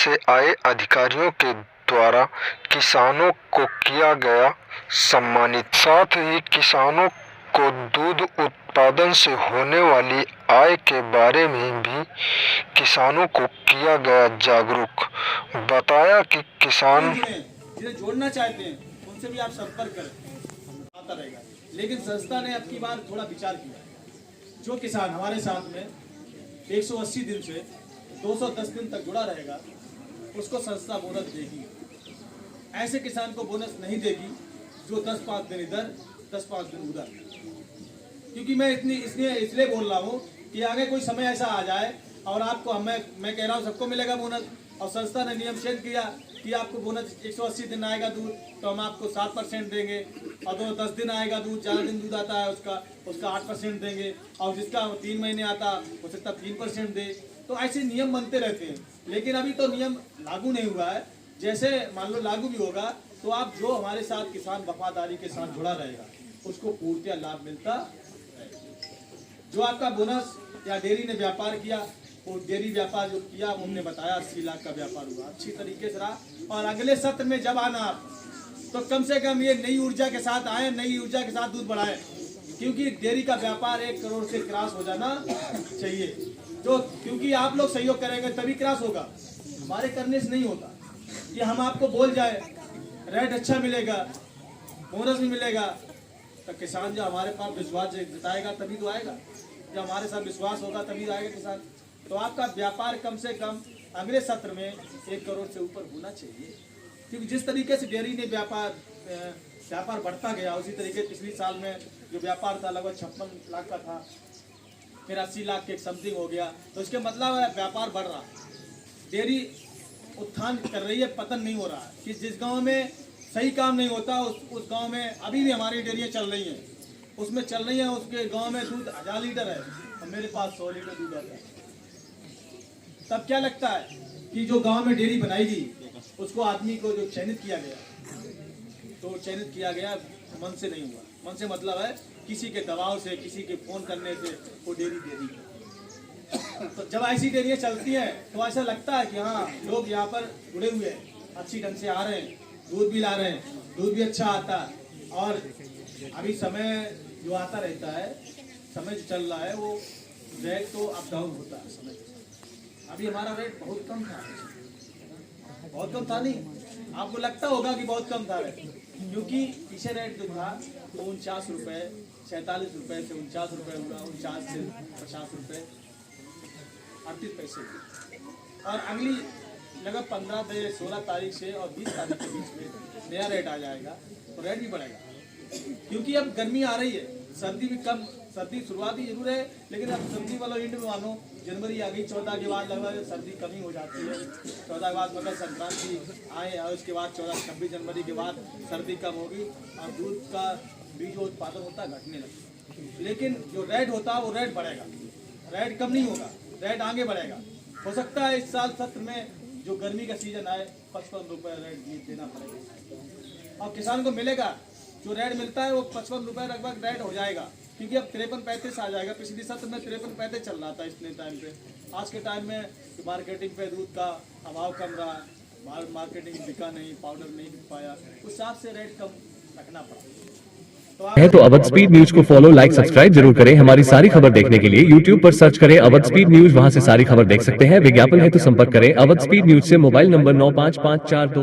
से आए अधिकारियों के द्वारा किसानों को किया गया सम्मानित। साथ ही किसानों को दूध उत्पादन से होने वाली आय के बारे में भी किसानों को किया गया जागरूक। बताया कि किसान जिन्हें जोड़ना चाहते हैं उनसे भी आप संपर्क करें, आता रहेगा। लेकिन संस्था ने अब की बार थोड़ा विचार किया, जो किसान हमारे साथ में 180 दिन से 210 दिन तक जुड़ा रहेगा उसको संस्था बोनस देगी। ऐसे किसान को बोनस नहीं देगी जो 10-5 दिन इधर 10-5 दिन उधर। क्योंकि मैं इसलिए बोल रहा हूँ कि आगे कोई समय ऐसा आ जाए और आपको मैं कह रहा हूँ सबको मिलेगा बोनस, और संस्था ने नियम चेंज किया कि आपको बोनस 180 दिन आएगा दूध तो हम आपको 7% देंगे, और 10 दिन आएगा दूध, ज़्यादा दिन दूध आता है उसका 8% देंगे, और जिसका 3 महीने आता हो सकता 3% दे। तो ऐसे नियम बनते रहते हैं। लेकिन अभी तो नियम लागू नहीं हुआ है। जैसे मान लो लागू भी होगा तो आप जो हमारे साथ किसान वफादारी के साथ जुड़ा रहेगा उसको पूर्णतः लाभ मिलता रहेगा। जो आपका बोनस या डेयरी ने व्यापार किया, वो डेयरी व्यापार जो किया उन्होंने बताया 80 लाख का व्यापार हुआ, अच्छी तरीके से रहा। और अगले सत्र में जब आना आप तो कम से कम ये नई ऊर्जा के साथ आए, नई ऊर्जा के साथ दूध बढ़ाएं, क्योंकि डेयरी का व्यापार 1 करोड़ से क्रॉस हो जाना चाहिए। क्योंकि आप लोग सहयोग करेंगे तभी क्रॉस होगा, हमारे करने से नहीं होता। कि हम आपको बोल जाए रेट अच्छा मिलेगा, बोनस भी मिलेगा, तो किसान जो हमारे पास विश्वास जताएगा तभी तो आएगा। जब हमारे साथ विश्वास होगा तभी आएगा किसान। तो आपका व्यापार कम से कम अगले सत्र में 1 करोड़ से ऊपर होना चाहिए। क्योंकि जिस तरीके से डेयरी ने व्यापार बढ़ता गया, उसी तरीके पिछले साल में जो व्यापार था लगभग 56 लाख का था, फिर 80 लाख के समथिंग हो गया। तो इसके मतलब है व्यापार बढ़ रहा है, डेयरी उत्थान कर रही है, पतन नहीं हो रहा है। कि जिस गांव में सही काम नहीं होता उस गांव में अभी भी हमारी डेयरियाँ चल रही हैं, उसमें चल रही हैं। उसके गांव में दूध 1000 लीटर है और मेरे पास 100 लीटर दूध आता है। तब क्या लगता है कि जो गांव में डेयरी बनाएगी उसको आदमी को जो चयनित किया गया, तो चयनित किया गया मन से नहीं हुआ। मन से मतलब है किसी के दबाव से, किसी के फोन करने से वो डेयरी दे दी। तो जब ऐसी डेयरियाँ चलती हैं तो ऐसा लगता है कि हाँ लोग यहाँ पर जुड़े हुए हैं, अच्छी ढंग से आ रहे हैं, दूध भी ला रहे हैं, दूध भी अच्छा आता है। और अभी समय जो आता रहता है, समय जो चल रहा है वो रेट तो अप डाउन होता है समय के साथ। अभी हमारा रेट बहुत कम था, बहुत कम था नहीं, आपको लगता होगा कि बहुत कम था रेट, क्योंकि पीछे रेट जो था वो 49 रुपये, 47 रुपये से 49 रुपये हुआ, 49 से 50 रुपये 38 पैसे। और अगली लगभग 15 16 तारीख से और 20 तारीख के बीच में नया रेट आ जाएगा, तो रेट भी बढ़ेगा। क्योंकि अब गर्मी आ रही है, सर्दी भी कम, सर्दी शुरुआती जरूर है, लेकिन अब सर्दी वाला एंड में मानो जनवरी आ गई, 14 के बाद लगभग सर्दी कमी हो जाती है। 14 के बाद मकर संक्रांति आए और उसके बाद 26 जनवरी के बाद सर्दी कम होगी और दूध का भी जो उत्पादन होता है घटने लगेगा। लेकिन जो रेट होता है वो रेट बढ़ेगा, रेट कम नहीं होगा, रेट आगे बढ़ेगा। हो सकता है इस साल सत्र में जो गर्मी का सीजन आए 55 रुपये रेट देना पड़ेगा, और किसान को मिलेगा जो रेट मिलता है वो 55 रुपये लगभग रेट हो जाएगा। क्योंकि अब 53-35 आ जाएगा। पिछली सत्र में 53-35 चल रहा था इतने टाइम पे। आज के टाइम में मार्केटिंग पे दूध का अभाव कम रहा, मार्केटिंग बिका नहीं, पाउडर नहीं बिक पाया, उस हिसाब से रेट कम रखना पड़ा। तो अवध स्पीड न्यूज को फॉलो, लाइक, सब्सक्राइब जरूर करें। हमारी सारी खबर देखने के लिए YouTube पर सर्च करें अवध स्पीड न्यूज, वहां से सारी खबर देख सकते हैं। विज्ञापन है तो संपर्क करें अवध स्पीड न्यूज से। Mobile number 9554